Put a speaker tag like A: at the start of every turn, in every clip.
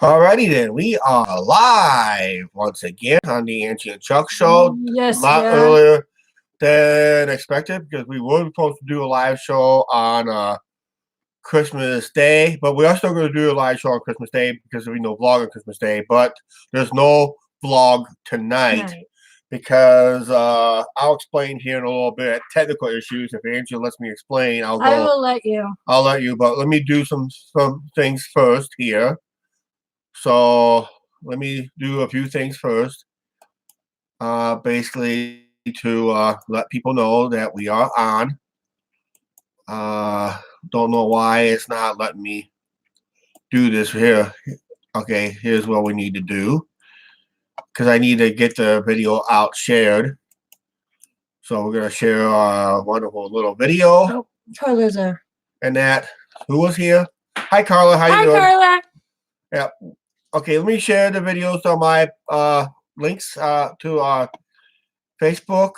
A: Alrighty then, we are live once again on the Angie and Chuck show.
B: Yes,
A: a lot earlier than expected because we were supposed to do a live show on Christmas Day, but we are still going to do a live show on Christmas Day because there'll be no vlog on Christmas Day. But there's no vlog tonight because I'll explain here in a little bit technical issues. If Angela lets me explain, I will
B: let you.
A: I'll let you, but let me do some things first here. So let me do a few things first. Basically to let people know that we are on. Don't know why it's not letting me do this here. Okay, here's what we need to do. Because I need to get the video out shared. So we're going to share our wonderful little video.
B: Oh, Carla's there.
A: And that, who was here? Hi, Carla. How you doing?
B: Hi, Carla.
A: Yeah. Okay, let me share the videos on my links to our Facebook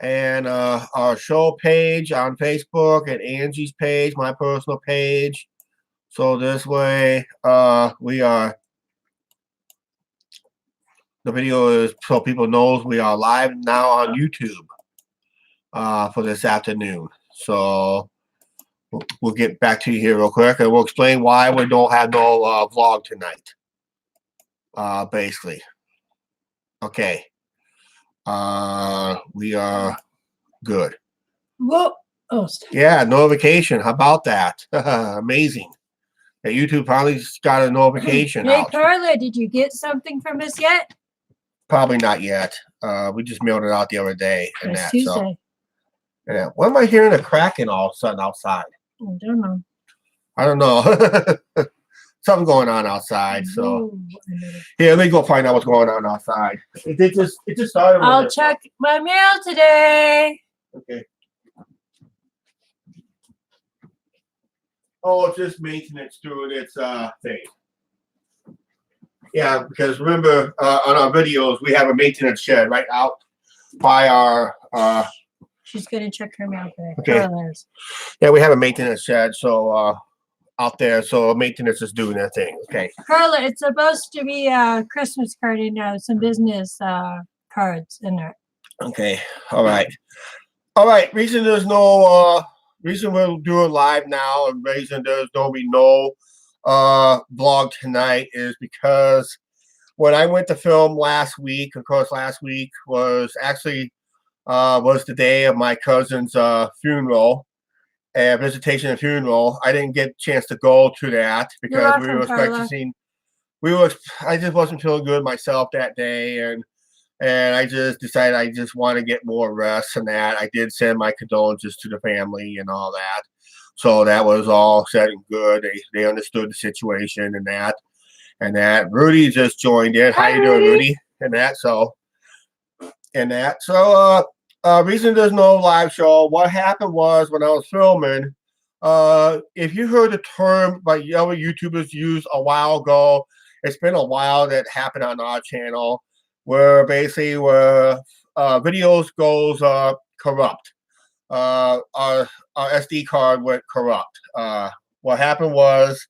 A: and our show page on Facebook and Angie's page, my personal page. So this way we are, the video is so people knows we are live now on YouTube for this afternoon. So we'll get back to you here real quick and we'll explain why we don't have no vlog tonight. Basically. Okay. We are good.
B: Whoa. Oh,
A: yeah, notification. How about that? Amazing. Yeah, YouTube probably got a notification.
B: Hey, Carla, did you get something from us yet?
A: Probably not yet. We just mailed it out the other day. And
B: It's
A: that,
B: Tuesday.
A: so. Yeah. Why am I hearing a cracking all of a sudden outside?
B: I don't know.
A: I don't know. Something going on outside. So yeah, let me go find out what's going on outside. It just started.
B: I'll check my mail today.
A: Okay. Oh, it's just maintenance doing its thing. Yeah, because remember on our videos we have a maintenance shed right out by our
B: She's gonna check her mail today.
A: Okay. Yeah, we have a maintenance shed, so out there, so maintenance is doing their thing. Okay.
B: Carla, it's supposed to be a Christmas card and some business cards in there.
A: Okay. All right. All right. Reason there's no reason we're doing live now and reason there's going to be no vlog tonight is because when I went to film last week, of course, last week was actually was the day of my cousin's funeral. Visitation and funeral. I didn't get a chance to go to that because we were practicing. I just wasn't feeling good myself that day, and I just decided I just want to get more rest and that. I did send my condolences to the family and all that, so that was all said and good. They understood the situation and that. Rudy just joined in. How you doing, Rudy? And that. So reason there's no live show, what happened was when I was filming, if you heard the term by other YouTubers used a while ago, it's been a while that happened on our channel, where basically videos goes corrupt. Our SD card went corrupt. What happened was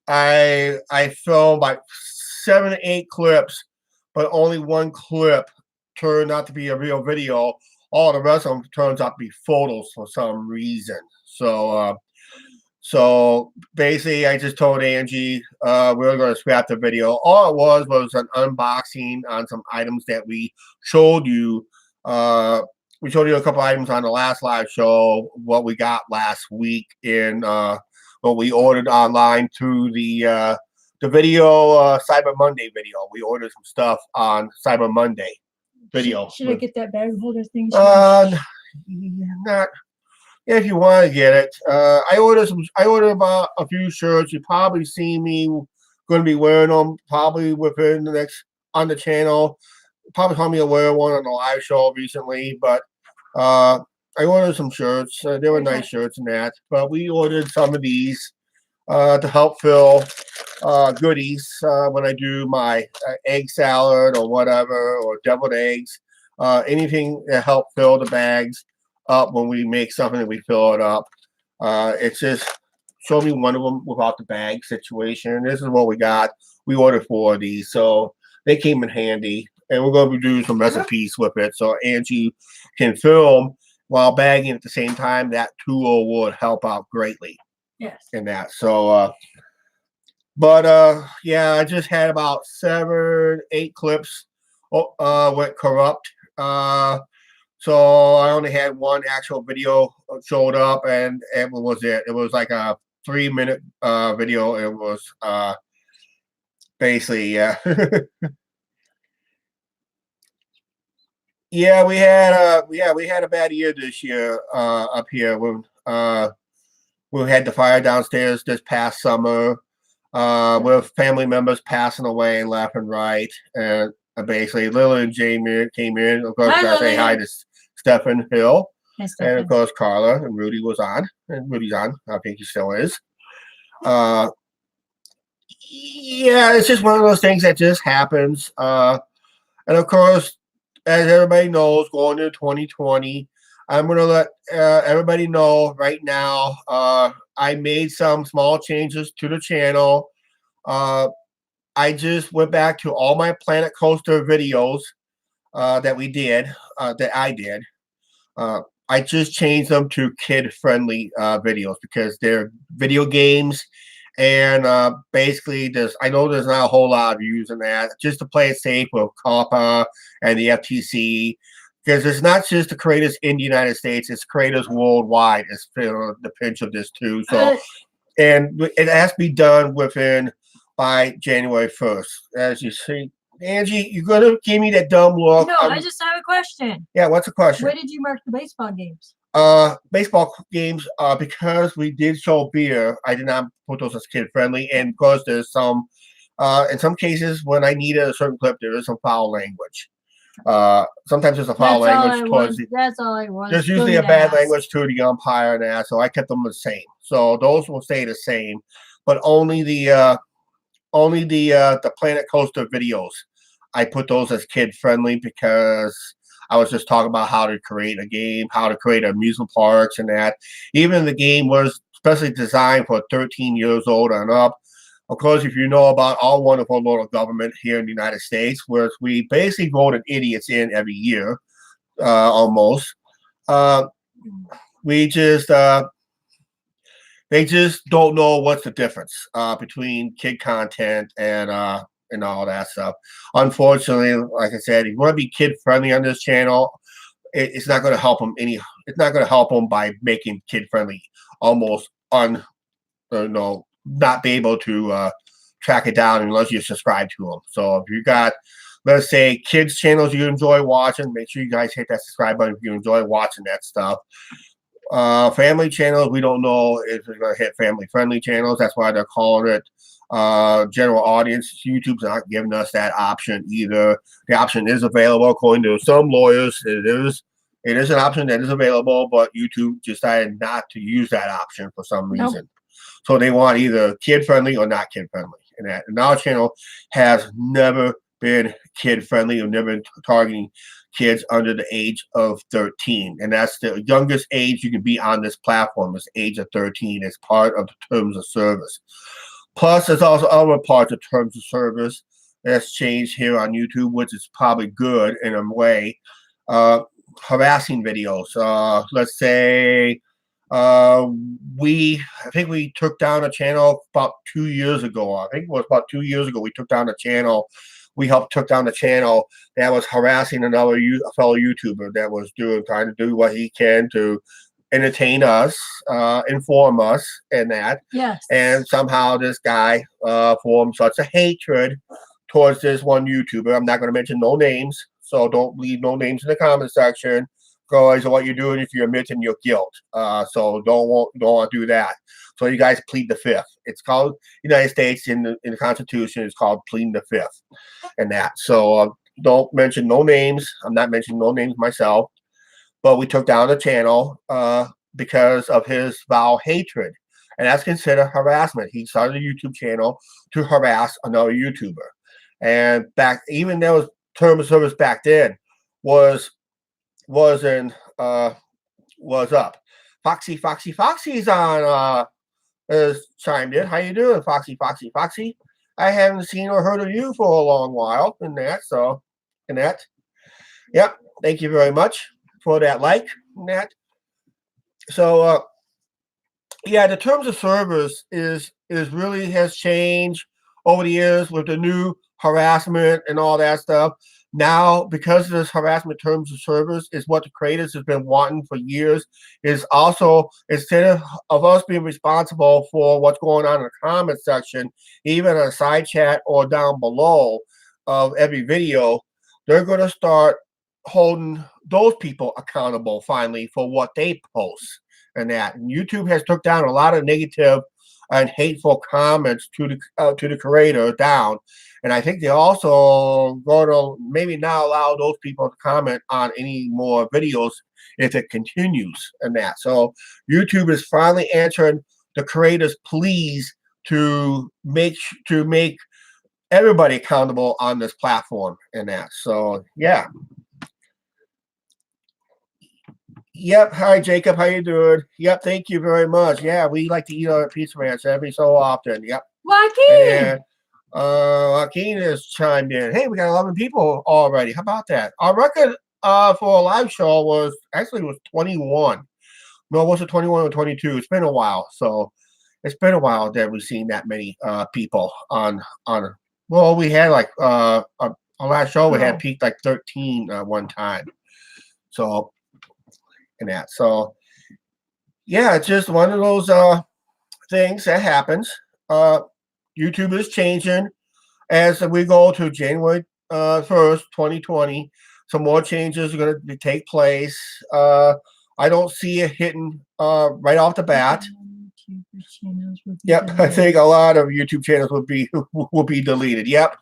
A: I filmed like 7 to 8 clips, but only one clip turned out to be a real video. All the rest of them turns out to be photos for some reason. So basically, I just told Angie we were going to scrap the video. All it was an unboxing on some items that we showed you. We showed you a couple items on the last live show, what we got last week in what we ordered online through the video Cyber Monday video. We ordered some stuff on Cyber Monday video.
B: Should I get that bag holder thing?
A: Not. Yeah, if you want to get it. I ordered about a few shirts. You probably see me going to be wearing them probably within the next on the channel. Probably saw me wear one on the live show recently, but I ordered some shirts. They were nice shirts and that. But we ordered some of these to help fill goodies when I do my egg salad or whatever, or deviled eggs, anything to help fill the bags up when we make something and we fill it up. It's just show me one of them without the bag situation. This is what we got. We ordered 4 of these, so they came in handy. And we're going to do some recipes with it, so Angie can film while bagging at the same time. That tool would help out greatly.
B: Yes.
A: In that. So, yeah, I just had about 7, 8 clips went corrupt. So I only had one actual video showed up, and it was it. It was like a 3-minute video. It was basically, yeah. Yeah, we had a bad year this year up here when we had the fire downstairs this past summer with family members passing away left and right, and basically Lily and Jamie came in. Of course,
B: Hi,
A: gotta say
B: Lily.
A: hi to Stephen Hill,
B: Hi,
A: and
B: Stephen.
A: of course Carla and Rudy was on, and Rudy's on. I think he still is. Yeah, it's just one of those things that just happens. And of course, as everybody knows, going into 2020, I'm going to let everybody know right now. I made some small changes to the channel. I just went back to all my Planet Coaster videos that I did. I just changed them to kid-friendly videos because they're video games. And basically, I know there's not a whole lot of views in that. Just to play it safe with COPPA and the FTC, because it's not just the creators in the United States; it's creators worldwide. It's the pinch of this too. So, and it has to be done by January 1st. As you see, Angie, you're gonna give me that dumb look.
B: No, I just have a question.
A: Yeah, what's the question?
B: Where did you mark the baseball games?
A: Baseball games, because we did show beer, I did not put those as kid friendly, and because there's some in some cases when I needed a certain clip, there is some foul language. Sometimes there's a foul language towards
B: that's all I was.
A: There's usually a bad language to the umpire and that, so I kept them the same. So those will stay the same, but only the Planet Coaster videos, I put those as kid friendly because I was just talking about how to create a game, how to create amusement parks and that. Even the game was especially designed for 13 years old and up. Of course, if you know about our wonderful little government here in the United States, where we basically voted idiots in every year, almost. We just they just don't know what's the difference between kid content and all that stuff. Unfortunately, like I said, if you want to be kid friendly on this channel, it's not going to help them It's not going to help them by making kid friendly almost not be able to track it down unless you subscribe to them. So if you got, let's say, kids channels you enjoy watching, make sure you guys hit that subscribe button if you enjoy watching that stuff. Family channels, we don't know if it's going to hit family friendly channels. That's why they're calling it general audience. YouTube's not giving us that option either. The option is available according to some lawyers. It is an option that is available, but YouTube decided not to use that option for some reason. So they want either kid friendly or not kid friendly. And our channel has never been kid friendly or never been targeting kids under the age of 13. And that's the youngest age you can be on this platform is the age of 13 as part of the terms of service. Plus, there's also other parts of terms of service that's changed here on YouTube, which is probably good in a way. Harassing videos. Let's say I think we took down a channel about 2 years ago. I think it was about 2 years ago we took down a channel. We took down the channel that was harassing a fellow YouTuber that was trying to do what he can to entertain us, inform us, and that.
B: Yes.
A: And somehow this guy formed such a hatred towards this one YouTuber. I'm not going to mention no names, so don't leave no names in the comment section. Because what you're doing if you're admitting your guilt. So don't want to do that. So you guys plead the fifth. It's called United States in the Constitution. It's called pleading the fifth, and that. So don't mention no names. I'm not mentioning no names myself. But we took down the channel because of his vile hatred, and that's considered harassment. He started a YouTube channel to harass another YouTuber, and even there was term of service back then was up. Foxy's on has chimed in. How you doing, Foxy, Foxy, Foxy? I haven't seen or heard of you for a long while in that. So, in that, yep. Thank you very much for that like in that. So, yeah, the terms of service is really has changed over the years with the new harassment and all that stuff. Now, because this harassment terms of service is what the creators have been wanting for years, is also instead of us being responsible for what's going on in the comment section, even a side chat or down below of every video, they're going to start holding those people accountable finally for what they post and that. And YouTube has took down a lot of negative and hateful comments to the creator down, and I think they also going to maybe not allow those people to comment on any more videos if it continues and that. So YouTube is finally answering the creators' pleas to make everybody accountable on this platform and that. So yeah. Yep. Hi, Jacob. How you doing? Yep. Thank you very much. Yeah, we like to eat our Pizza Ranch every so often. Yep.
B: Joaquin!
A: And Joaquin has chimed in. Hey, we got 11 people already. How about that? Our record for a live show was 21. No, was it 21 or 22? It's been a while. So it's been a while that we've seen that many people on. Well, we had like our last show we had peaked like 13 one time. So. And that. So yeah, it's just one of those things that happens. YouTube is changing as we go to January 1st, 2020. Some more changes are going to take place. I don't see it hitting right off the bat. Yep, I think a lot of YouTube channels will be deleted. Yep,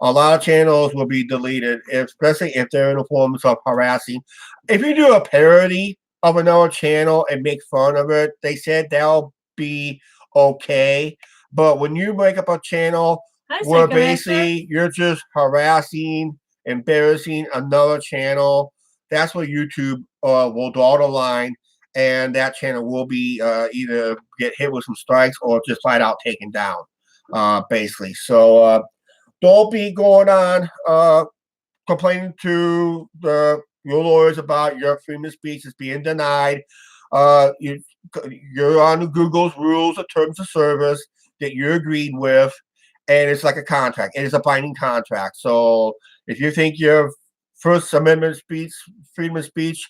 A: a lot of channels will be deleted, especially if they're in the forms of harassing. If you do a parody of another channel and make fun of it, they said that'll be okay. But when you make up a channel where basically you're just harassing, embarrassing another channel, that's where YouTube will draw the line, and that channel will be either get hit with some strikes or just flat out taken down, basically. So don't be going on complaining to your lawyers about your freedom of speech is being denied. You're on Google's rules of terms of service that you agreed with, and it's like a contract. It is a binding contract. So if you think your First Amendment speech, freedom of speech,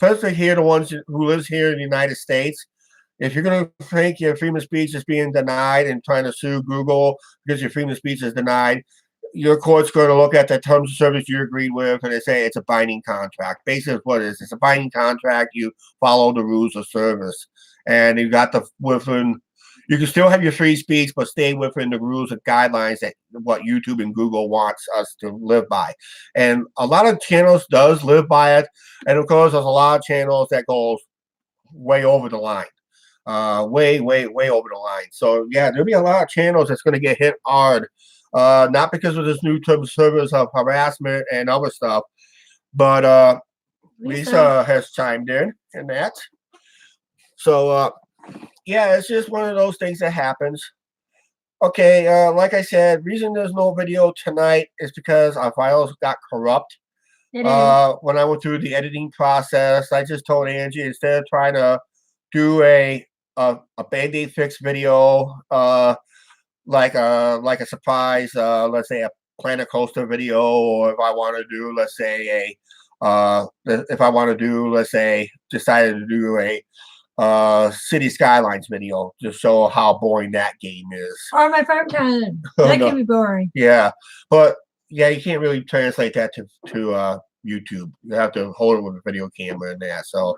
A: especially here, the ones who lives here in the United States, if you're going to think your freedom of speech is being denied and trying to sue Google because your freedom of speech is denied, your court's going to look at the terms of service you agreed with, and they say it's a binding contract. Basically, what it is, it's a binding contract. You follow the rules of service, and you got within. You can still have your free speech, but stay within the rules and guidelines that what YouTube and Google wants us to live by. And a lot of channels does live by it, and of course, there's a lot of channels that goes way over the line. Way over the line. So yeah, there'll be a lot of channels that's going to get hit hard. Not because of this new term of service of harassment and other stuff, but Lisa has chimed in that. So yeah, it's just one of those things that happens. Okay, like I said, reason there's no video tonight is because our files got corrupt. When I went through the editing process, I just told Angie instead of trying to do a Band-Aid fix video, like a surprise, let's say a Planet Coaster video, or if I want to do, let's say decided to do a City Skylines video to show how boring that game is.
B: Or my farm time. That can be boring.
A: Yeah, but yeah, you can't really translate that to YouTube. You have to hold it with a video camera in there. So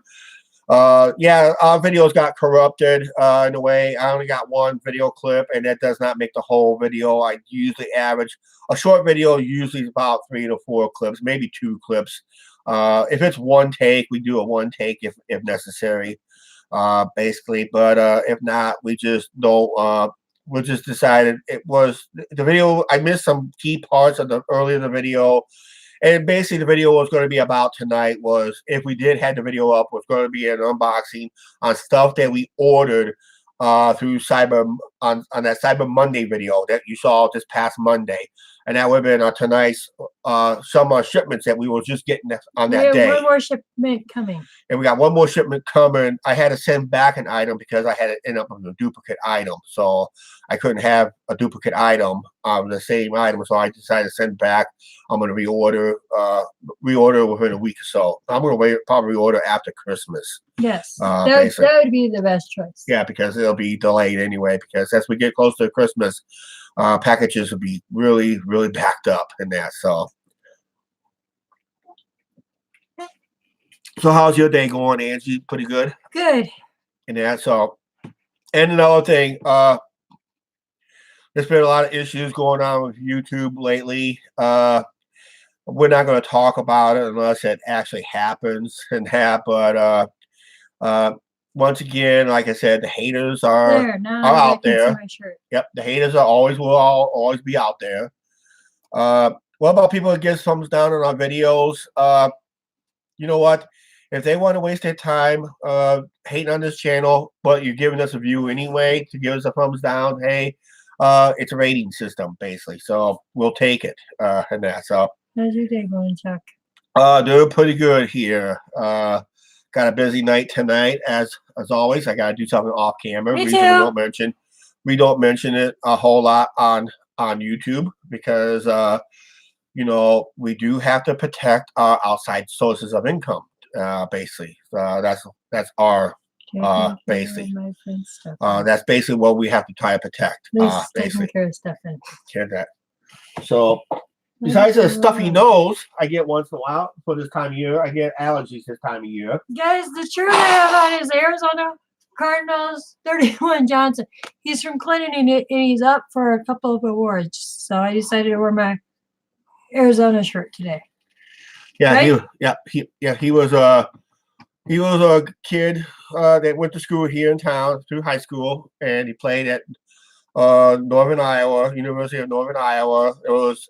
A: yeah, our videos got corrupted in a way. I only got one video clip, and that does not make the whole video. I usually average a short video, usually is about 3 to 4 clips, maybe 2 clips. If it's one take, we do a one take if necessary, basically. But if not, we just don't. We just decided it was the video. I missed some key parts of the earlier in the video. And basically, the video was going to be about tonight was, if we did have the video up, was going to be an unboxing on stuff that we ordered through Cyber on that Cyber Monday video that you saw this past Monday, and that would have been tonight's some shipments that we were just getting on
B: We
A: that
B: have
A: day.
B: one more shipment coming.
A: And we got one more shipment coming. I had to send back an item because I had to end up with a duplicate item. So I couldn't have a duplicate item of the same item. So I decided to send back. I'm going to reorder within a week or so. I'm going to probably reorder after Christmas.
B: Yes,
A: Basically.
B: that would be the best choice.
A: Yeah, because it'll be delayed anyway. Because as we get closer to Christmas, packages will be really, really backed up in that. So how's your day going, Angie? Pretty good?
B: Good.
A: And that, so, and another thing, there's been a lot of issues going on with YouTube lately. We're not going to talk about it unless it actually happens and that, but once again, like I said, the haters are out there. Yep, the haters will always be out there. What about people that give thumbs down on our videos? You know what? If they want to waste their time hating on this channel, but you're giving us a view anyway to give us a thumbs down, hey, it's a rating system basically, so we'll take it and that. So
B: how's your day going, Chuck?
A: Doing pretty good here. Got a busy night tonight, as always. I got to do something off camera.
B: Me too.
A: We don't mention it a whole lot on YouTube because you know, we do have to protect our outside sources of income. Basically, that's our basically. That's basically what we have to try to protect. Basically,
B: care of stuff in.
A: That. So, besides the stuffy nose I get once in a while for this time of year, I get allergies this time of year.
B: Guys, the shirt I have on is Arizona Cardinals 31 Johnson. He's from Clinton and he's up for a couple of awards. So I decided to wear my Arizona shirt today.
A: Yeah,
B: right?
A: He was a kid that went to school here in town through high school, and he played at Northern Iowa, University of Northern Iowa. It was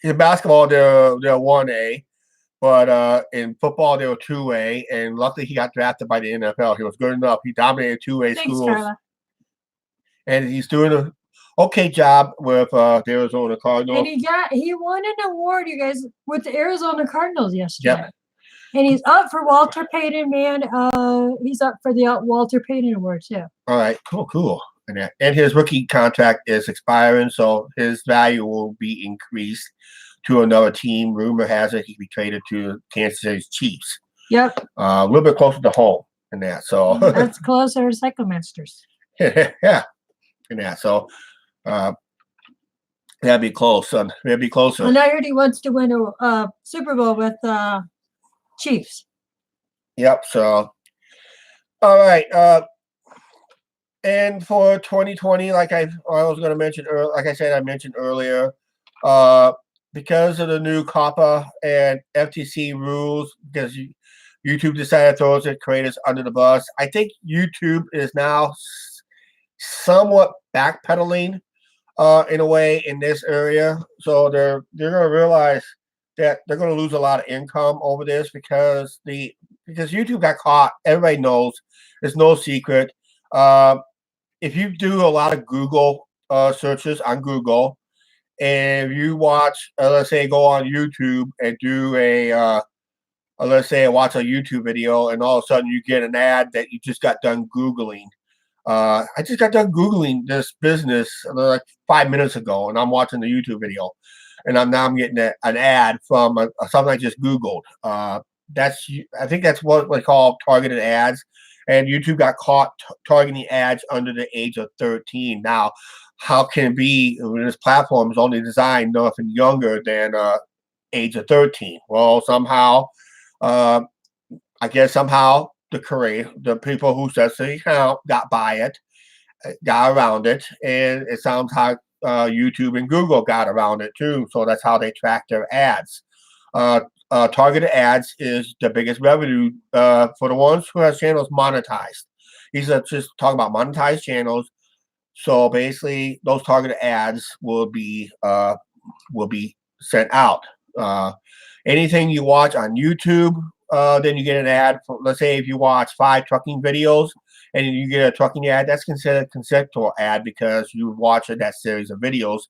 A: in basketball they're 1A, but in football they were 2A, and luckily he got drafted by the NFL. He was good enough. He dominated 2A schools,
B: Carla.
A: And he's doing a okay job with the Arizona Cardinals.
B: And he won an award, you guys, with the Arizona Cardinals yesterday.
A: Yep.
B: And he's up for Walter Payton, man. He's up for the Walter Payton Award too.
A: All right, cool. And his rookie contract is expiring, so his value will be increased to another team. Rumor has it he could be traded to Kansas City Chiefs.
B: Yep.
A: A little bit closer to home in that. So
B: that's closer to Cycle Masters.
A: Yeah. In that. So that'd be close, son. That'd be closer.
B: And I heard he wants to win a Super Bowl with Chiefs.
A: Yep. So, all right. And for 2020, like I was going to mention earlier, like I said, I mentioned earlier, because of the new COPPA and FTC rules, because YouTube decided to throw its creators under the bus. I think YouTube is now somewhat backpedaling in a way in this area. So they're going to realize that they're going to lose a lot of income over this because YouTube got caught. Everybody knows. It's no secret. If you do a lot of Google searches on Google, and if you watch, let's say, go on YouTube and do let's say, watch a YouTube video, and all of a sudden you get an ad that you just got done Googling. I just got done Googling this business like 5 minutes ago, and I'm watching the YouTube video, and I'm getting an ad from something I just Googled. I think that's what we call targeted ads. And YouTube got caught targeting ads under the age of 13. Now, how can it be when this platform is only designed nothing younger than age of 13? Well, somehow, I guess somehow the people who set the account got by it, got around it, and it sounds like YouTube and Google got around it too. So that's how they track their ads. Targeted ads is the biggest revenue for the ones who have channels monetized. These are just talking about monetized channels. So basically, those targeted ads will be sent out. Anything you watch on YouTube, then you get an ad. Let's say if you watch 5 trucking videos and you get a trucking ad, that's considered a conceptual ad because you watch that series of videos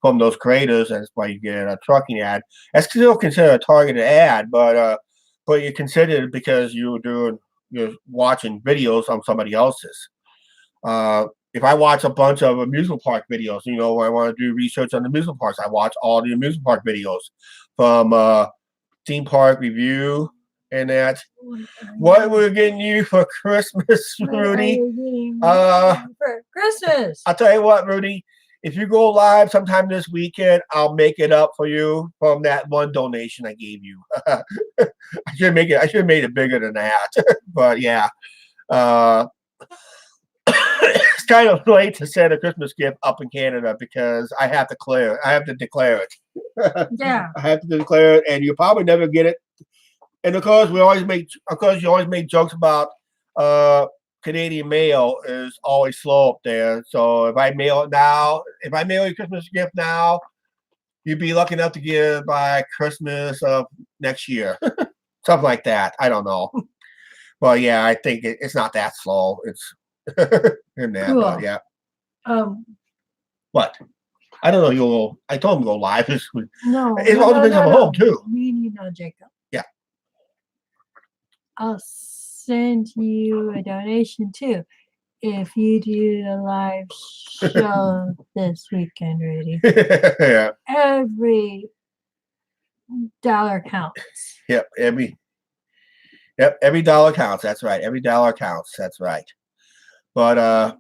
A: from those creators, and that's why you get a trucking ad. That's still considered a targeted ad, but you consider it because you're watching videos on somebody else's. If I watch a bunch of amusement park videos, when I want to do research on amusement parks, I watch all the amusement park videos from Theme Park Review and that. What we're getting you for Christmas, Rudy?
B: For Christmas.
A: I'll tell you what, Rudy. If you go live sometime this weekend, I'll make it up for you from that one donation I gave you. I should have made it bigger than that, but yeah. It's kind of late to send a Christmas gift up in Canada because I have to declare it.
B: Yeah.
A: I have to declare it, and you probably never get it. And you always make jokes about Canadian mail is always slow up there. So if I mail you a Christmas gift now, you'd be lucky enough to get it by Christmas of next year. Something like that. I don't know. Well, yeah, I think it's not that slow. It's in that,
B: Cool.
A: but yeah.
B: What?
A: I don't know. I told him to go live this week.
B: No.
A: It all depends on home too.
B: Me, Jacob.
A: Yeah.
B: I'll send you a donation too if you do the live show this weekend, Rudy.
A: Yeah.
B: Every dollar counts.
A: Yep. Every dollar counts. That's right. Every dollar counts. That's right. But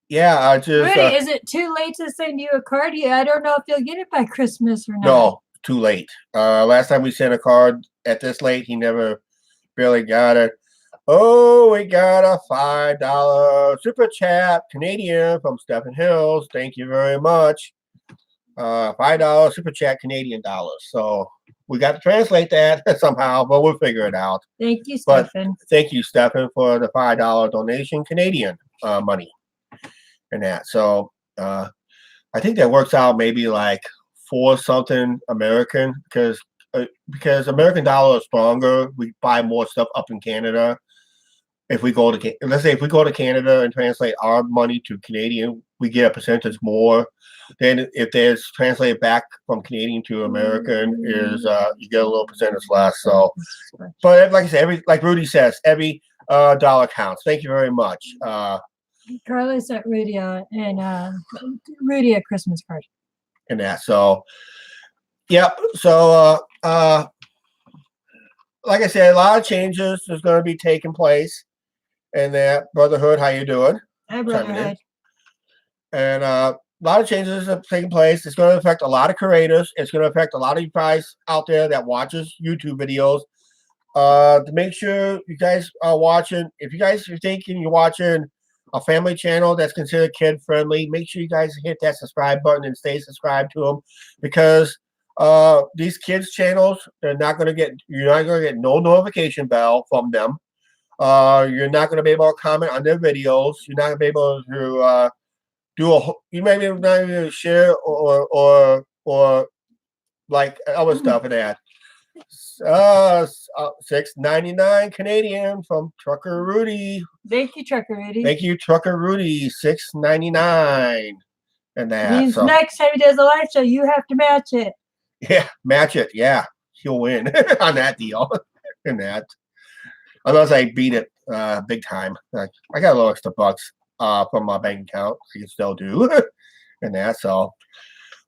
A: yeah, I just.
B: Rudy, is it too late to send you a card? Yeah, I don't know if you'll get it by Christmas or not.
A: No, too late. Last time we sent a card at this late, he never barely got it. Oh, we got a $5 super chat Canadian from Stephen Hills. Thank you very much. $5 super chat Canadian dollars. So we got to translate that somehow, but we'll figure it out.
B: Thank you, Stephen.
A: Thank you, Stephen, for the $5 donation Canadian money and that. So I think that works out maybe like $4 something American because American dollar is stronger. We buy more stuff up in Canada. If we go to Canada and translate our money to Canadian, we get a percentage more. Then if there's translated back from Canadian to American, you get a little percentage less. So, but like I said, like Rudy says, every dollar counts. Thank you very much.
B: Carly sent Rudy a Christmas card.
A: And that. So, yep. So, like I said, a lot of changes is going to be taking place. And that, Brotherhood, how you doing?
B: Hi, Brotherhood.
A: And a lot of changes are taking place. It's going to affect a lot of creators. It's going to affect a lot of you guys out there that watches YouTube videos. To make sure you guys are watching, if you're thinking you're watching a family channel that's considered kid friendly, make sure you guys hit that subscribe button and stay subscribed to them, because these kids channels, you're not going to get no notification bell from them. You're not going to be able to comment on their videos. You're not going to be able to you may be not even share or like other stuff in that. $6.99 Canadian from Trucker Rudy.
B: Thank you, Trucker Rudy.
A: Thank you, Trucker Rudy. $6.99 and that.
B: Means next time he does a live show, you have to match it.
A: Yeah, match it. Yeah, he'll win on that deal and that. Unless I beat it big time. I got a little extra bucks from my bank account. I can still do and that. So,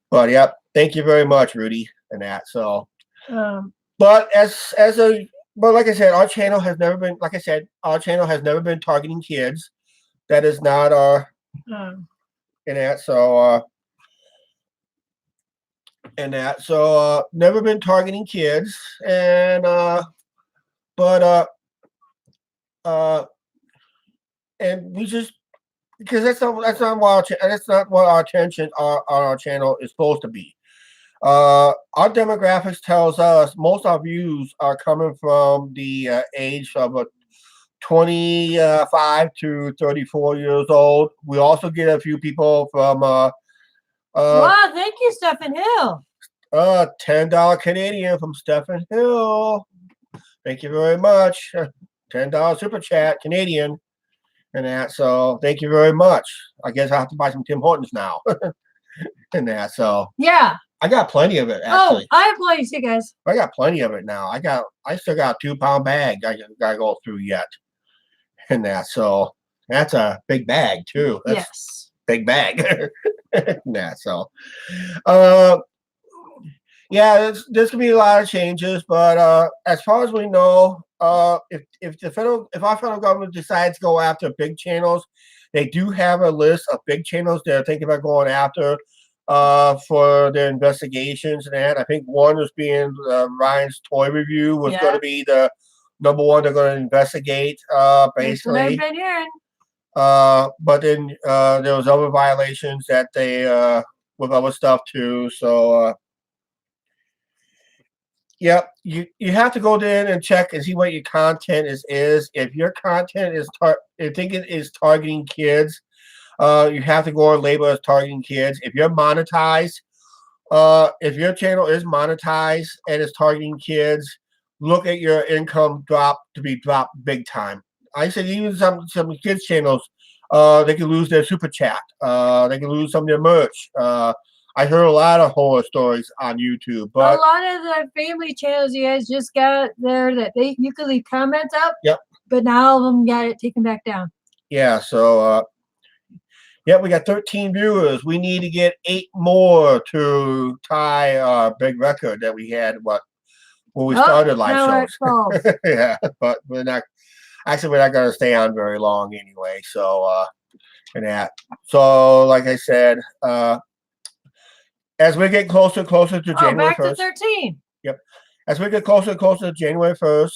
A: but yeah, thank you very much, Rudy, and that. So, but like I said, our channel has never been targeting kids. That is not our and that. So, never been targeting kids, and and we just, because that's not what our attention on our channel is supposed to be. Our demographics tells us most of our views are coming from the age of 25 to 34 years old. We also get a few people from
B: wow, thank you, Stephen Hill.
A: $10 Canadian from Stephen Hill. Thank you very much. $10 super chat Canadian and that. So thank you very much. I guess I have to buy some Tim Hortons now, and that. So
B: Yeah.
A: I got plenty of it
B: Oh,
A: actually.
B: I have plenty. See you guys.
A: I got plenty of it now. I still got a 2-pound bag I gotta go through yet, and that. So that's a big bag too. That's
B: Yes.
A: big bag. Yeah. So, uh, yeah, there's gonna be a lot of changes, but as far as we know, if our federal government decides to go after big channels, they do have a list of big channels they're thinking about going after for their investigations and that. I think one was being Ryan's Toy Review was going
B: Yeah.
A: to be the number one they're going to investigate
B: That's what I've
A: basically.
B: been hearing.
A: But then there was other violations that they with other stuff too. So yep, you have to go in and check and see what your content is. If your content is you think it is targeting kids, you have to go and label as targeting kids. If you're monetized, if your channel is monetized and is targeting kids, look at your income dropped big time. I said even some kids channels, they can lose their super chat. They can lose some of their merch. I heard a lot of horror stories on YouTube, but
B: a lot of the family channels you guys just got there that you could leave comments up.
A: Yep.
B: But now all of them got it taken back down.
A: Yeah. So yeah, we got 13 viewers. We need to get 8 more to tie our big record that we had. When we started live
B: now
A: shows.
B: we're at 12.
A: Yeah, but we're not going to stay on very long anyway. So and that. So like I said, as we get closer and closer to January
B: back
A: 1st.
B: to 13.
A: Yep. As we get closer and closer to January 1st,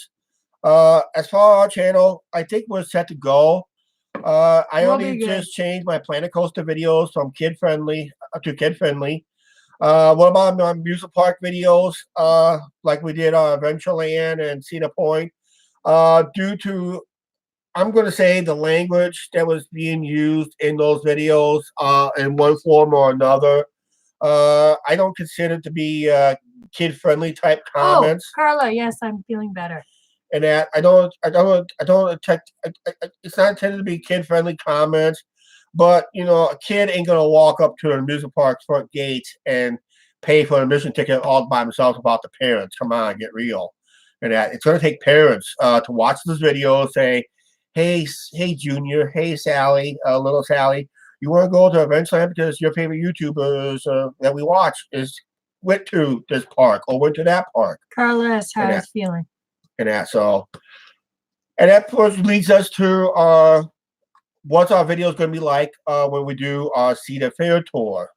A: as far as our channel, I think we're set to go. I
B: We'll
A: only
B: be good.
A: just changed my Planet Coaster videos from kid friendly to kid friendly. What about my amusement park videos? Like we did Adventureland and Cedar Point. Due to, I'm going to say, the language that was being used in those videos in one form or another, I don't consider it to be kid friendly type comments.
B: Oh, Carla, yes, I'm feeling better.
A: And that I don't detect. It's not intended to be kid friendly comments, but you know, a kid ain't gonna walk up to an amusement park's front gate and pay for an admission ticket all by themselves without the parents. Come on, get real. And that it's gonna take parents to watch this video, say, hey Junior, hey Sally, little Sally, you want to go to Adventureland because your favorite YouTubers that we watch went to this park or went to that park.
B: Carla is how he's feeling.
A: And that leads us to what's our videos going to be like when we do our Cedar Fair tour.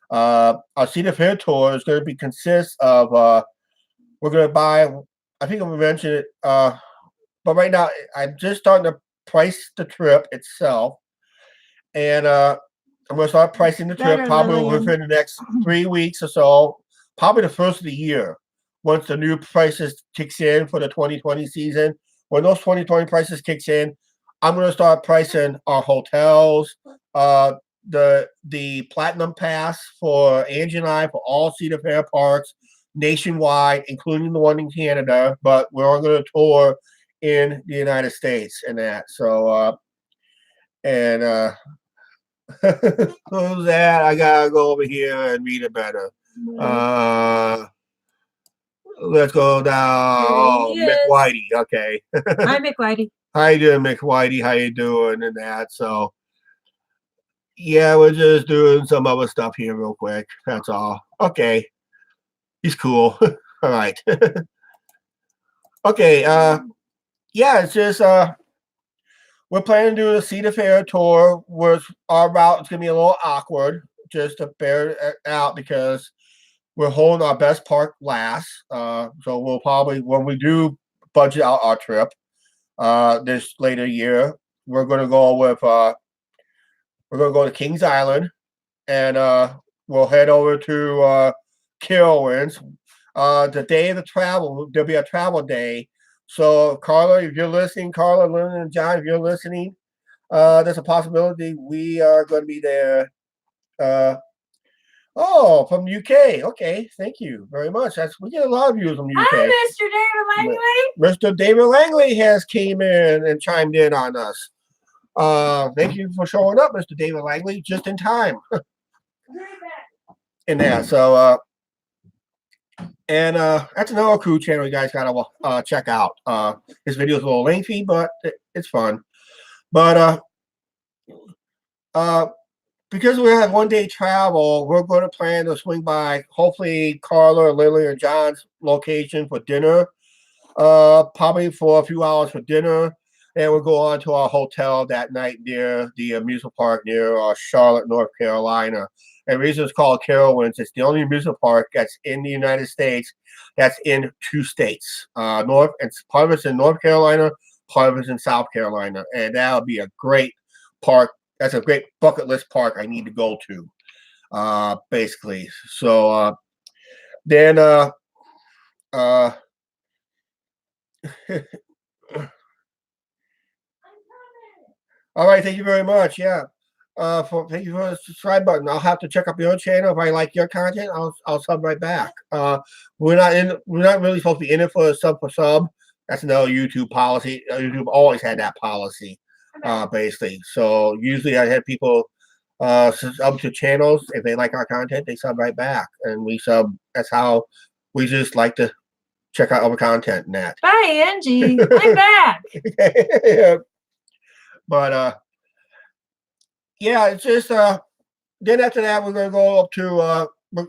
A: Our Cedar Fair tour is going to consist of we're going to buy. I think I'm going to mention it, but right now I'm just starting to price the trip itself, and I'm going to start pricing the trip probably within the next 3 weeks or so, probably the first of the year. Once the new prices kicks in for the 2020 season, when those 2020 prices kicks in, I'm going to start pricing our hotels, the Platinum Pass for Angie and I for all Cedar Fair parks nationwide, including the one in Canada, but we're all going to tour in the United States and that. So, who's that? I got to go over here and read it better. Let's go down. Oh, Mick Whitey. Okay.
B: Hi, Mick Whitey.
A: How you doing, Mick Whitey? How you doing? And that. So, yeah, we're just doing some other stuff here real quick. That's all. Okay. He's cool. All right. Okay. Yeah, it's just we're planning to do the Cedar Fair tour. Where our route is gonna be a little awkward, just to bear it out because we're holding our best park last. So we'll probably, when we do budget out our trip this later year, we're going to go with to Kings Island, and we'll head over to Carowinds. The day of the travel, there'll be a travel day. So Carla, if you're listening, Carla, Lynn, and John, if you're listening, there's a possibility we are going to be there. Oh, from the UK. Okay, thank you very much. We get a lot of views from the UK.
B: Hi, Mr. David Langley.
A: Mr. David Langley has came in and chimed in on us. Thank you for showing up, Mr. David Langley, just in time. In there. So and that's another crew channel you guys gotta check out. His video's a little lengthy, but it's fun. But because we have 1 day travel, we're going to plan to swing by hopefully Carla, Lily, and John's location for dinner. Probably for a few hours for dinner, and we'll go on to our hotel that night near the amusement park near Charlotte, North Carolina. And the reason it's called Carowinds, it's the only amusement park that's in the United States that's in 2 states. North and part of it's in North Carolina, part of it's in South Carolina, and that'll be a great park. That's a great bucket list park I need to go to, basically. So then all right, thank you very much. Yeah. Thank you for the subscribe button. I'll have to check up your channel. If I like your content, I'll sub right back. We're not really supposed to be in it for sub. That's another YouTube policy. YouTube always had that policy, basically. So usually I have people sub to channels. If they like our content, they sub right back. And we sub. That's how we just like to check out our content and that.
B: Bye, Angie. I'm back.
A: Yeah. But yeah, it's just then after that we're gonna go up to we're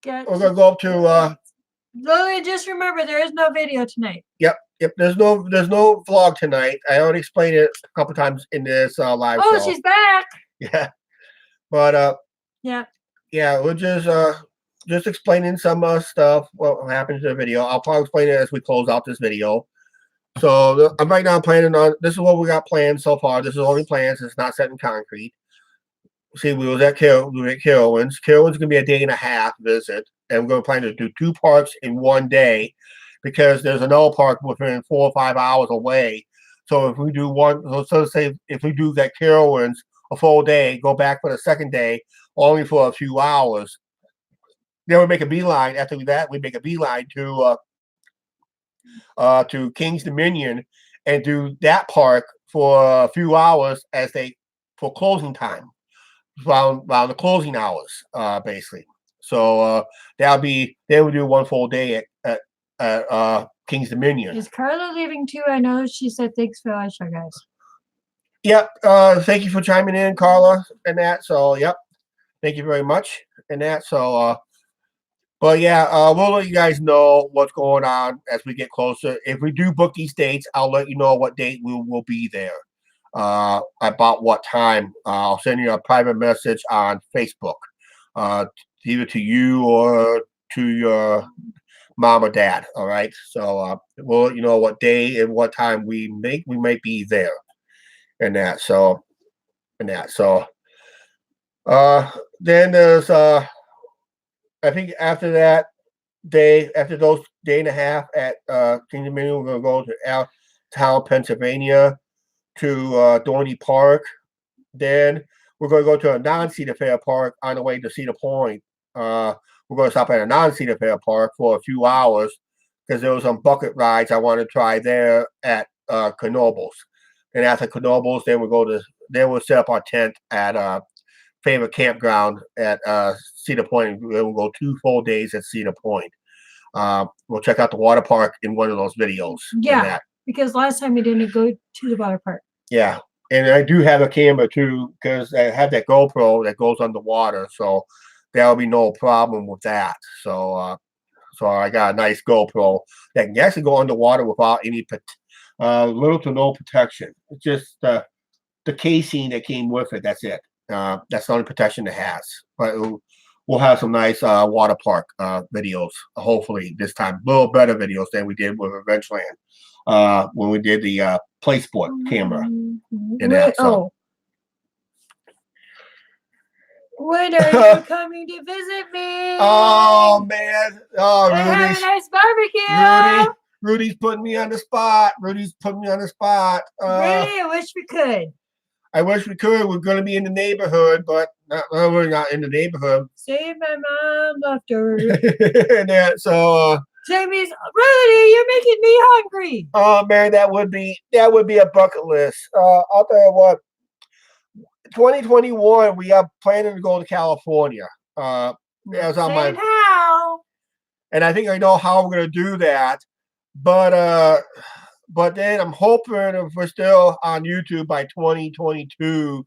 A: gonna go up to
B: Lily, just remember there is no video tonight.
A: Yep. There's no vlog tonight. I already explained it a couple times in this live show.
B: Oh, she's back.
A: Yeah. But
B: yeah,
A: we're just explaining some stuff what happened to the video. I'll probably explain it as we close out this video. So I'm right now planning on this is what we got planned so far. This is only plans. It's not set in concrete. See, we was at Carowinds. Carowinds gonna be a 1.5 day visit, and we're gonna plan to do 2 parks in 1 day because there's another park within 4 or 5 hours away. So if we do one, so say if we do that Carowinds a full day, go back for the second day only for a few hours. Then we make a beeline. After that, we make a beeline to King's Dominion and do that park for a few hours for closing time, around the closing hours, basically. So that'll be then we do 1 full day at King's Dominion.
B: Is Carla leaving too? I know she said thanks for the show, guys.
A: Yep. Thank you for chiming in, Carla, and that. So yep. Thank you very much, and that. So but yeah, we'll let you guys know what's going on as we get closer. If we do book these dates, I'll let you know what date we will be there. About what time. I'll send you a private message on Facebook, either to you or to your mom or dad. All right. So we'll let you know what day and what time we might be there, and that. So then there's I think after that day, after those 1.5 days at King's Dominion, we're going to go to Allentown, Pennsylvania, to Dorney Park. Then we're going to go to a non-Cedar Fair park on the way to Cedar Point. We're going to stop at a non-Cedar Fair park for a few hours because there was some bucket rides I want to try there at Knoebels. And after Knoebels, then we'll set up our tent at favorite campground at Cedar Point. We'll go 2 full days at Cedar Point. We'll check out the water park in one of those videos.
B: Yeah, because last time we didn't go to the water park.
A: Yeah, and I do have a camera too because I have that GoPro that goes underwater, so there'll be no problem with that. So, so I got a nice GoPro that can actually go underwater without any little to no protection. It's just the casing that came with it. That's it. That's the only protection it has. But we'll have some nice water park videos, hopefully this time. A little better videos than we did with Adventureland when we did the PlaySport camera. And that, so.
B: When are you coming to visit me?
A: Oh, man. Oh,
B: Rudy's, have a nice barbecue.
A: Rudy's putting me on the spot. Rudy, I
B: wish we could.
A: I wish we could. We're going to be in the neighborhood, but we're not in the neighborhood.
B: Save my mom left her.
A: And that, so
B: Jamie's Rudy, you're making me hungry.
A: Oh man, that would be a bucket list. I'll tell you what, 2021, we are planning to go to California. That's on
B: Saying
A: my,
B: how.
A: and I think I know how we're gonna do that. But then I'm hoping if we're still on YouTube by 2022,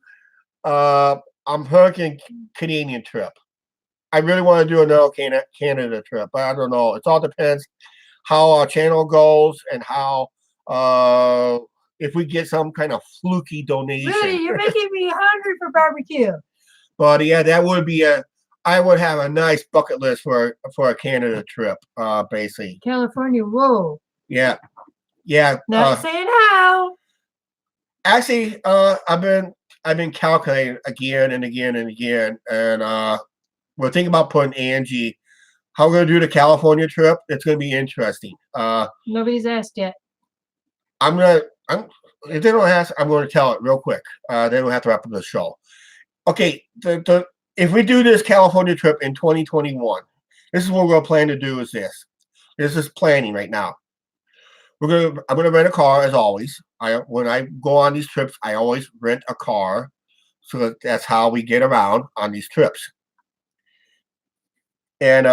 A: I'm hooking Canadian trip. I really want to do another Canada trip, but I don't know. It all depends how our channel goes and how if we get some kind of fluky donation.
B: Rudy, you're making me hungry for barbecue.
A: But yeah, that would be I would have a nice bucket list for a Canada trip, basically.
B: California, whoa.
A: Yeah.
B: Not saying how.
A: Actually, I've been calculating again and again and again, and we're thinking about putting Angie. How we're gonna do the California trip? It's gonna be interesting.
B: Nobody's asked yet.
A: If they don't ask, I'm going to tell it real quick. They don't have to wrap up the show. Okay, if we do this California trip in 2021, this is what we're plan to do. Is this? This is planning right now. I'm gonna rent a car as always. When I go on these trips, I always rent a car, so that's how we get around on these trips. And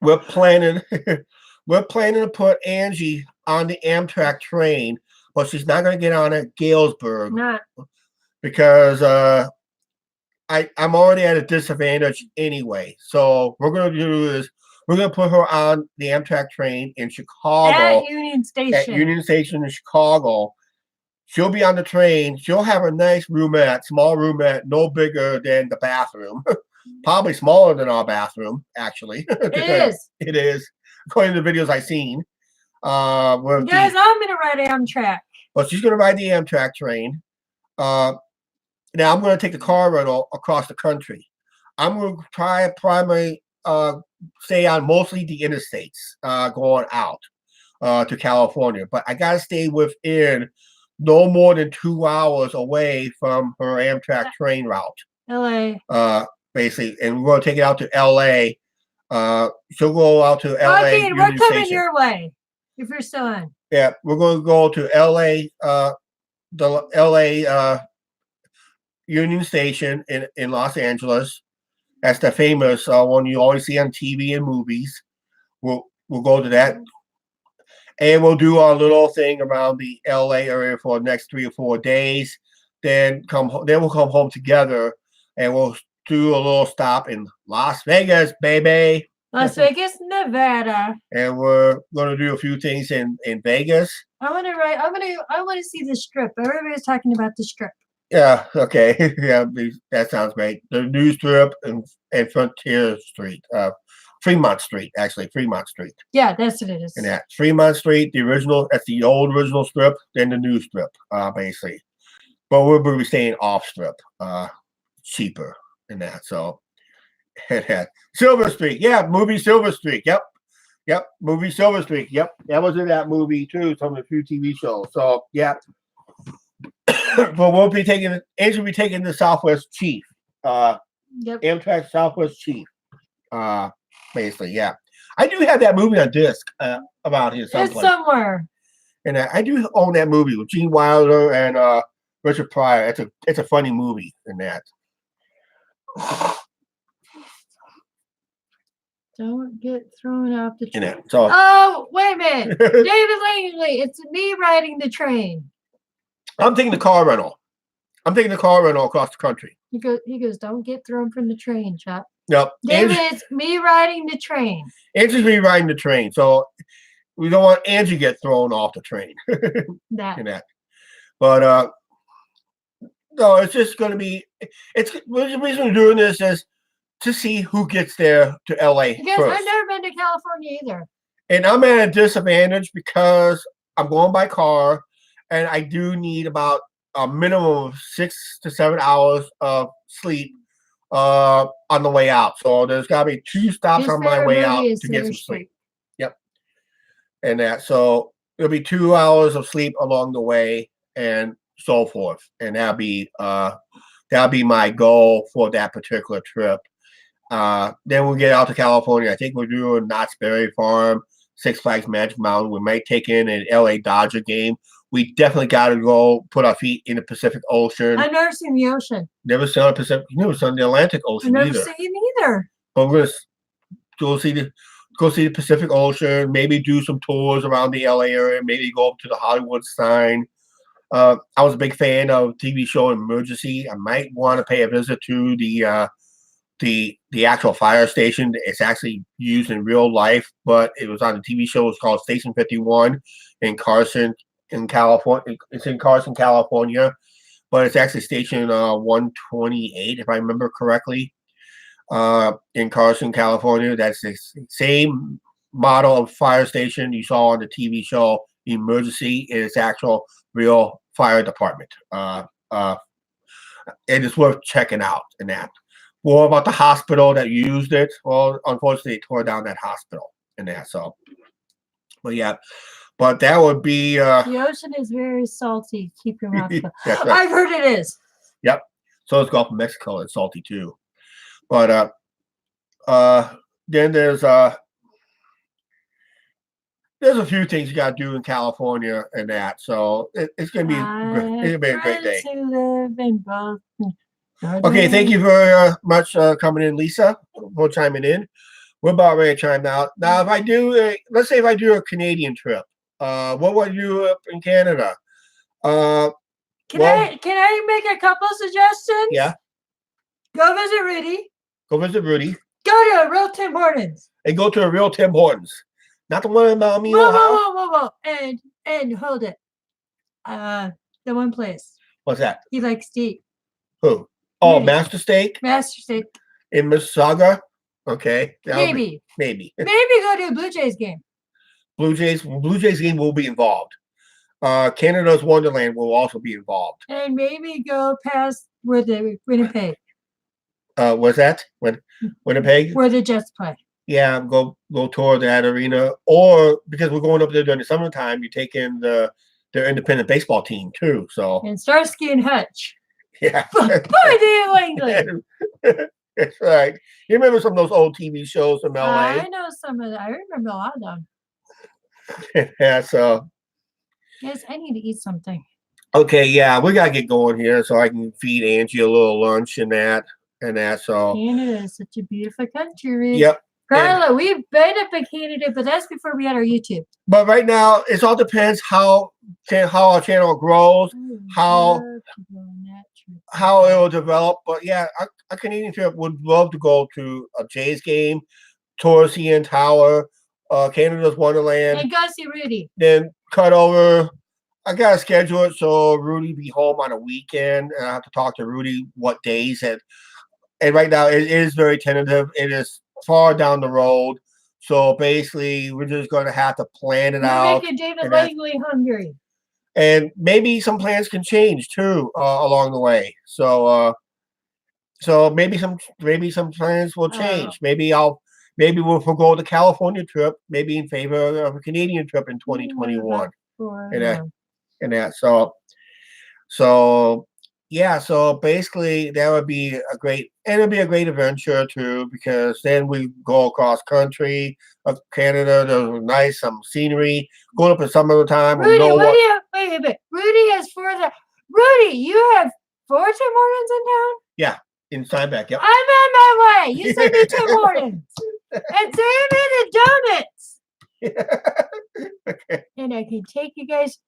A: we're planning to put Angie on the Amtrak train, but she's not going to get on at Galesburg because I'm already at a disadvantage anyway. So what we're going to do is we're going to put her on the Amtrak train in Chicago.
B: At Union Station.
A: At Union Station in Chicago. She'll be on the train. She'll have a nice roomette, small roomette, no bigger than the bathroom. Probably smaller than our bathroom, actually. It is. According to the videos I've seen.
B: Guys, I'm going to ride Amtrak.
A: But she's going to ride the Amtrak train. Now, I'm going to take the car rental across the country. I'm going to primarily stay on mostly the interstates going out to California. But I got to stay within no more than 2 hours away from her Amtrak train route.
B: L.A.
A: Basically, and we're going to take it out to L.A. She'll go out to L.A.
B: Okay, we're coming your way if you're still on.
A: Yeah, we're going to go to L.A. The L.A. Union Station in Los Angeles. That's the famous one you always see on TV and movies. We'll go to that, and we'll do our little thing around the L.A. area for the next 3 or 4 days. Then we'll come home together, and we'll do a little stop in Las Vegas, baby.
B: Las Vegas, Nevada.
A: And we're going to do a few things in Vegas.
B: I want to see the Strip. Everybody's talking about the Strip.
A: Yeah. Okay. Yeah, that sounds great. The new Strip and Frontier Street, Fremont Street, actually Fremont Street.
B: Yeah, that's what it is.
A: And that Fremont Street, the original. That's the old original Strip, then the new Strip, basically. But we're going to be staying off Strip, cheaper than that. So. Silver Streak, yeah, movie Silver Streak, yep, movie Silver Streak, yep, that was in that movie too, some of the few TV shows. So yeah, but we'll be taking Angel will be taking the Southwest Chief, Amtrak Southwest Chief, basically, yeah. I do have that movie on disc about here someplace.
B: It's somewhere,
A: and I do own that movie with Gene Wilder and Richard Pryor. It's a funny movie in that.
B: Don't get thrown off the train.
A: So,
B: oh, wait a minute. David Langley, it's me riding the train.
A: I'm taking the car rental. Across the country.
B: He goes, don't get thrown from the train, Chuck.
A: Yep.
B: David, it's me riding the train.
A: Angie's me riding the train. So we don't want Angie to get thrown off the train.
B: that.
A: But no, it's just going to be, the reason we're doing this is to see who gets there to LA
B: because
A: first.
B: I've never been to California either.
A: And I'm at a disadvantage because I'm going by car and I do need about a minimum of 6 to 7 hours of sleep on the way out. So there's got to be 2 stops on my way out to get some sleep. Yep. And so it'll be 2 hours of sleep along the way and so forth. And that'll be my goal for that particular trip. Then we'll get out to California. I think we're doing Knott's Berry Farm, Six Flags Magic Mountain. We might take in an LA Dodger game. we definitely got to go put our feet in the Pacific Ocean.
B: I've never seen the ocean.
A: Never saw the Pacific. Never saw the Atlantic
B: I've
A: Ocean
B: never
A: either.
B: seen either.
A: But we're gonna go see the Pacific Ocean. Maybe do some tours around the LA area. Maybe go up to the Hollywood sign. I was a big fan of TV show Emergency. I might want to pay a visit to the actual fire station. It's actually used in real life, but it was on a TV show. It's called Station 51 in Carson, in California. It's in Carson, California, but it's actually Station 128, if I remember correctly, in Carson, California. That's the same model of fire station you saw on the TV show Emergency. It's actual real fire department. It is worth checking out in that. More about the hospital that used it. Well, unfortunately, they tore down that hospital in there. So, but yeah, but that would be.
B: The ocean is very salty. Keep your mouth shut.
A: That's right.
B: I've heard it is.
A: Yep. So it's Gulf of Mexico. It's salty too. But then there's a few things you got to do in California and that. So it's gonna be it'll be a great day.
B: To live in both.
A: Okay, thank you very much coming in, Lisa, for chiming in. We're about ready to chime out. Now, if I do, let's say if I do a Canadian trip, what would you do up in Canada?
B: Can I make a couple suggestions?
A: Yeah.
B: Go visit Rudy.
A: Go visit Rudy.
B: Go to a real Tim Hortons.
A: And go to a real Tim Hortons. Not the one in Miami.
B: Whoa. And hold it. The one place.
A: What's that?
B: He likes to eat.
A: Who? Oh,
B: Rudy.
A: Master Steak
B: Master Steak.
A: in Mississauga. Okay.
B: Maybe.
A: Maybe.
B: Maybe go to a Blue Jays game.
A: Blue Jays game will be involved. Canada's Wonderland will also be involved.
B: And maybe go past where the Winnipeg.
A: What's that? Winnipeg?
B: Where the Jets play.
A: Yeah, go tour that arena. Or because we're going up there during the summertime, you take in their independent baseball team too. So
B: And Starsky and Hutch.
A: yeah.
B: Boy, do you England.
A: That's right. You remember some of those old TV shows from LA?
B: I know some of that. I remember a lot of them.
A: Yeah, so
B: Yes, I need to eat something.
A: okay, yeah, we gotta get going here so I can feed Angie a little lunch and that. So
B: Canada is such a beautiful country.
A: yep.
B: Carla, we've been up in Canada, but that's before we had our YouTube.
A: But right now, it all depends how our channel grows, how it will develop. But yeah, a Canadian trip would love to go to a Jays game, tour CN Tower, Canada's Wonderland,
B: And go see Rudy.
A: then cut over. I gotta schedule it so Rudy be home on a weekend, and I have to talk to Rudy what days. And right now, it is very tentative. It is far down the road. So basically, we're just going to have to plan it
B: You're
A: out.
B: making David
A: and that's-
B: Langley hungry.
A: And maybe some plans can change too along the way. So maybe some plans will change. Maybe we'll forgo the California trip, maybe in favor of a Canadian trip in 2021. And that. So yeah, so basically that would be it'll be a great adventure too, because then we go across country of Canada. There's nice some scenery going up in summertime.
B: Rudy, wait a minute. Rudy has Rudy, you have 4 Tim Hortons in town?
A: in Steinbeck. Yep.
B: I'm on my way. You send me Tim Hortons. And save me the donuts.
A: Okay.
B: And I can take you guys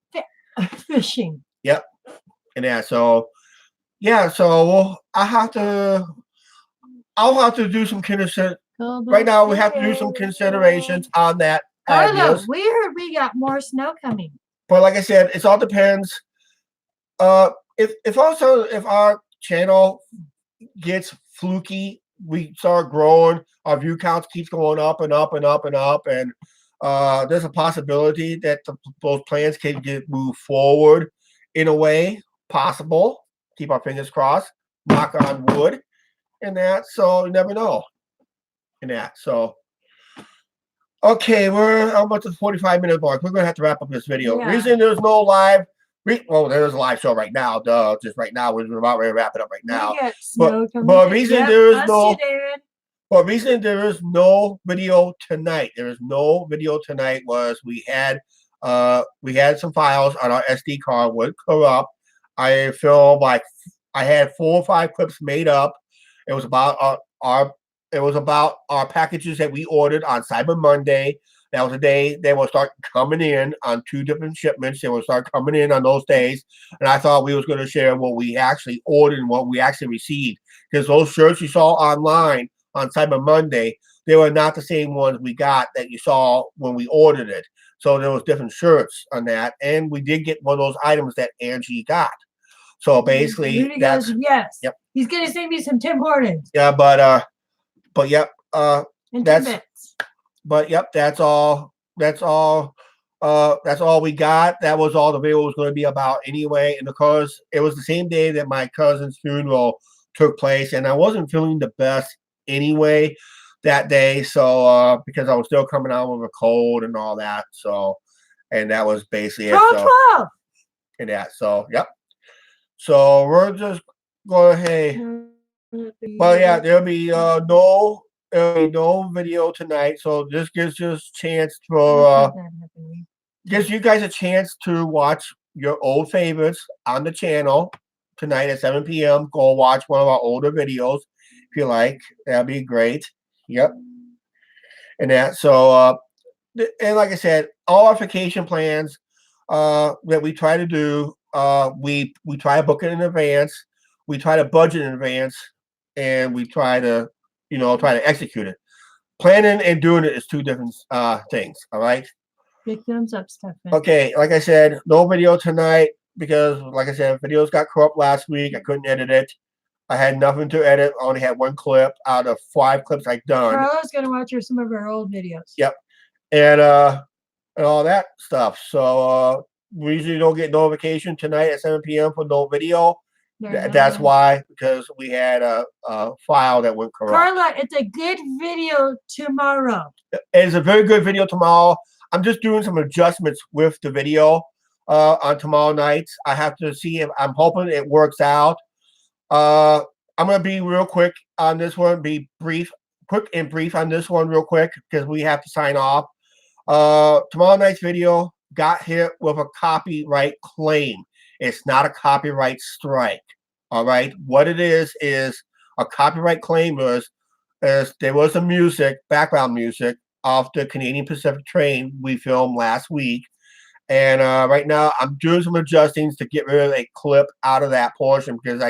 B: fishing.
A: And yeah, so I'll have to do some right now. We have to do some considerations on that.
B: Carla,
A: ideas.
B: we heard we got more snow coming.
A: But like I said, it all depends. If our channel gets fluky, we start growing, our view counts keeps going up and up and up and up, and there's a possibility that those plans can get moved forward in a way possible. Keep our fingers crossed, knock on wood, and that. So you never know. And that. So okay, we're almost at the 45-minute mark. We're gonna have to wrap up this video.
B: Yeah.
A: Reason there's no live. Well, there's a live show right now. Duh. Just right now, we're about ready to wrap it up right now.
B: We got snow coming.
A: But reason there is
B: I'll
A: no.
B: see you, David.
A: Well, reason there is no video tonight. There is no video tonight was we had We had some files on our SD card would corrupt. I feel like I had 4 or 5 clips made up. It was about our packages that we ordered on Cyber Monday. That was the day they will start coming in on 2 different shipments. They will start coming in on those days. And I thought we was going to share what we actually ordered and what we actually received. Because those shirts you saw online on Cyber Monday, they were not the same ones we got that you saw when we ordered it. So there was different shirts on that. And we did get one of those items that Angie got. So basically,
B: Rudy
A: that's
B: goes, yes.
A: Yep.
B: He's gonna send me some Tim Hortons.
A: Yeah, but yep,
B: And
A: that's
B: Timbits.
A: but yep, that's all that's all we got. That was all the video was going to be about anyway. And of course, it was the same day that my cousin's funeral took place, and I wasn't feeling the best anyway that day. So because I was still coming out with a cold and all that. So and that was basically it. So
B: 12.
A: and that. So yep. So we're just going hey. But yeah, there'll be no video tonight. So this gives you a chance for gives you guys a chance to watch your old favorites on the channel tonight at 7 p.m. Go watch one of our older videos if you like. That'd be great. Yep. And that so and like I said, all our vacation plans that we try to do, we try to book it in advance. We try to budget in advance, and we try to, try to execute it. Planning and doing it is 2 different things. All right.
B: Big thumbs up, Stefan.
A: Okay. Like I said, no video tonight because, like I said, videos got corrupt last week. I couldn't edit it. I had nothing to edit. I only had 1 clip out of 5 clips I'd done.
B: Carla's gonna watch some of our old videos.
A: Yep. And all that stuff. So we usually don't get notification tonight at 7 p.m. for no video. That's why, because we had a file that went corrupt.
B: Carla, it's a good video tomorrow.
A: It's a very good video tomorrow. I'm just doing some adjustments with the video on tomorrow night. I have to see if I'm hoping it works out. I'm going to be real quick on this one, be quick and brief on this one real quick because we have to sign off. Tomorrow night's video got hit with a copyright claim. It's not a copyright strike. All right. What it is a copyright claim is there was some music, background music off the Canadian Pacific train we filmed last week. And right now I'm doing some adjustings to get rid of a clip out of that portion because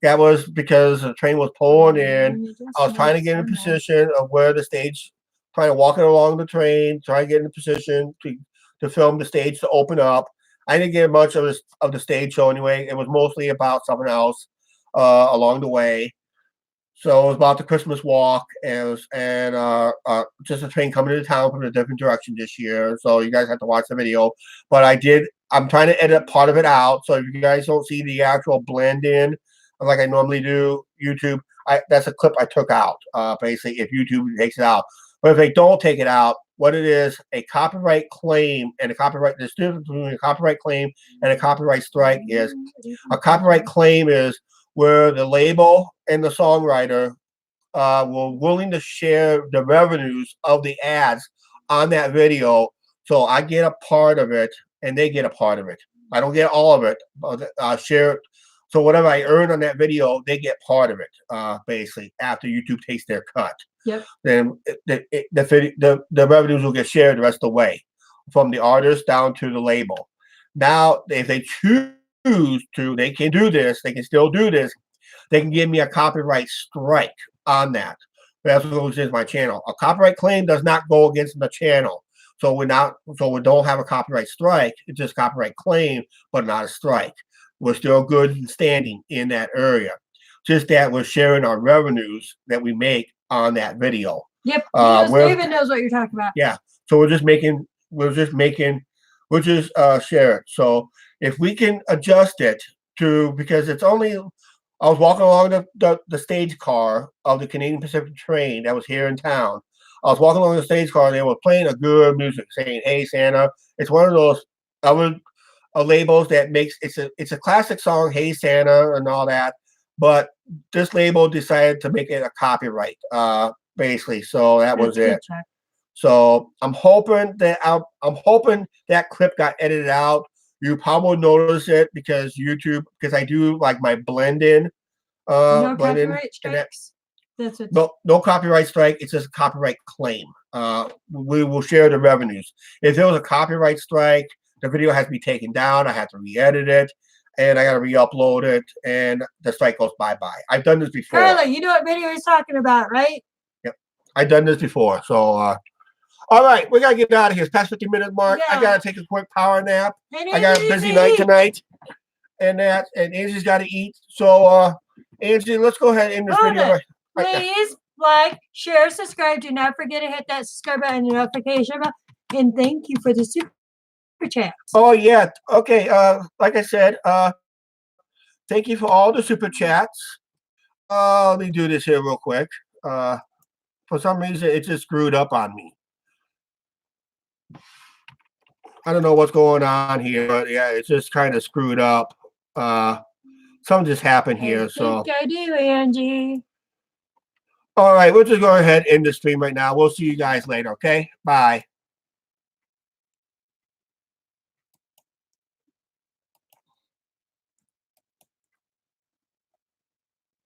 A: that was because the train was pulling in. I was trying to get in a position of where the stage, trying to walk it along the train, trying to get in a position to film the stage to open up. I didn't get much of the stage show anyway. It was mostly about something else along the way. So it was about the Christmas walk and just a train coming into town from a different direction this year. So you guys have to watch the video. But I'm trying to edit part of it out. So if you guys don't see the actual blend in like I normally do, YouTube, that's a clip I took out. Basically, if YouTube takes it out. But if they don't take it out, what it is, a copyright claim and the difference between a copyright claim and a copyright strike is a copyright claim is where the label and the songwriter were willing to share the revenues of the ads on that video. So I get a part of it and they get a part of it. I don't get all of it, but share it. So whatever I earn on that video, they get part of it, basically, after YouTube takes their cut.
B: Yep.
A: Then the revenues will get shared the rest of the way, from the artist down to the label. Now, if they choose to, they can do this. They can still do this. They can give me a copyright strike on that. That's what is my channel. A copyright claim does not go against the channel. So we don't have a copyright strike. It's just copyright claim, but not a strike. We're still good and standing in that area. Just that we're sharing our revenues that we make on that video.
B: Yep. David knows what you're talking about.
A: Yeah. So we'll just share it. So if we can adjust it to, because it's only, I was walking along the stage car of the Canadian Pacific train that was here in town. I was walking along the stage car and they were playing a good music saying, "Hey Santa." It's one of those other labels that makes it's a classic song, "Hey Santa" and all that, but this label decided to make it a copyright, basically. So that was it. So I'm hoping that clip got edited out. You probably notice it because I do like my blend in.
B: No
A: Blend in,
B: copyright strikes. That's what.
A: no copyright strike. It's just a copyright claim. We will share the revenues. If there was a copyright strike, the video has to be taken down. I have to re-edit it, and I got to re-upload it, and the strike goes bye-bye. I've done this before.
B: Carla, you know what video he's talking about, right?
A: Yep, I've done this before. So, all right, we gotta get out of here. It's past 50-minute mark. I
B: Yeah.
A: gotta take a quick power nap.
B: And
A: I got a
B: Angie
A: busy
B: needs
A: night
B: to eat.
A: tonight, and Angie's got to eat. So, Angie, let's go ahead and end this
B: Hold
A: video.
B: it.
A: Right now.
B: Please like, share, subscribe. Do not forget to hit that subscribe button and notification bell. And thank you for the super chat.
A: Oh yeah. Okay. Like I said, thank you for all the super chats. Let me do this here real quick. For some reason, it just screwed up on me. I don't know what's going on here, but yeah, it's just kind of screwed up. Something just happened here.
B: I think I do, Angie.
A: All right, we'll just go ahead and end the stream right now. We'll see you guys later. Okay. Bye.